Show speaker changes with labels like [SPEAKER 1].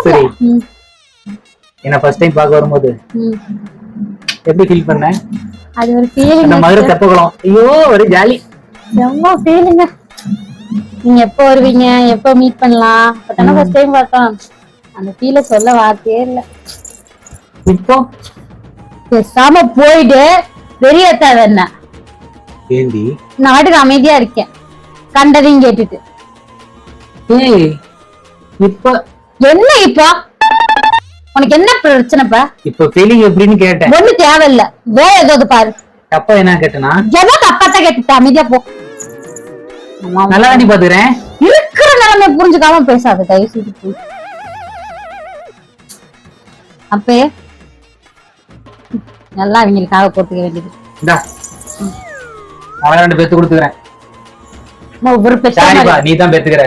[SPEAKER 1] சரி. என்ன first time பார்க்க வரும்போது எப்படி ஃபீல் பண்ண?
[SPEAKER 2] அது ஒரு ஃபீலிங்.
[SPEAKER 1] அந்த மதுரை தெப்பக்குளம், ஐயோ ஒரு ஜாலி.
[SPEAKER 2] ரொம்ப ஃபீலிங்க. நீங்க எப்போ வருவீங்க, எப்போ மீட் பண்ணலாம், அப்பதானே ஃபர்ஸ்ட் டைம் பார்த்தோம். அந்த ஃபீல சொல்ல வார்த்தையே இல்ல.
[SPEAKER 1] இப்போ
[SPEAKER 2] பேசாம போயிட்டு வெளியேத்தாத என்ன.
[SPEAKER 1] ஏண்டி
[SPEAKER 2] நாட்டுக்கு அமைதியா இருக்கேன் கண்டதையும் கேட்டுட்டு.
[SPEAKER 1] ஏய் இப்போ
[SPEAKER 2] என்ன இப்போ உனக்கு என்ன பிரச்சனைப்பா?
[SPEAKER 1] இப்போ ஃபீலிங் எப்படின்னு கேட்டேன்.
[SPEAKER 2] ஒண்ணு தேவையில்ல, வேற ஏதாவது பாரு.
[SPEAKER 1] தப்பா என்ன கேட்டனா?
[SPEAKER 2] ஏதோ தப்பாத்தான் கேட்டுட்ட, அமைதியா போ.
[SPEAKER 1] நல்லா நீ பாத்துக்கிறேன்.
[SPEAKER 2] இருக்கிற நிலைமை புரிஞ்சுக்காம பேசாத தயவு செய்து போய். அப்பே நல்லா அவங்களுக்காக போட்டுக்க வேண்டியது.
[SPEAKER 1] இந்தா அவன் 2 பேத்து கொடுத்துக்கிறேன்.
[SPEAKER 2] ஒரு
[SPEAKER 1] நீ தான் பேத்துக்கிற.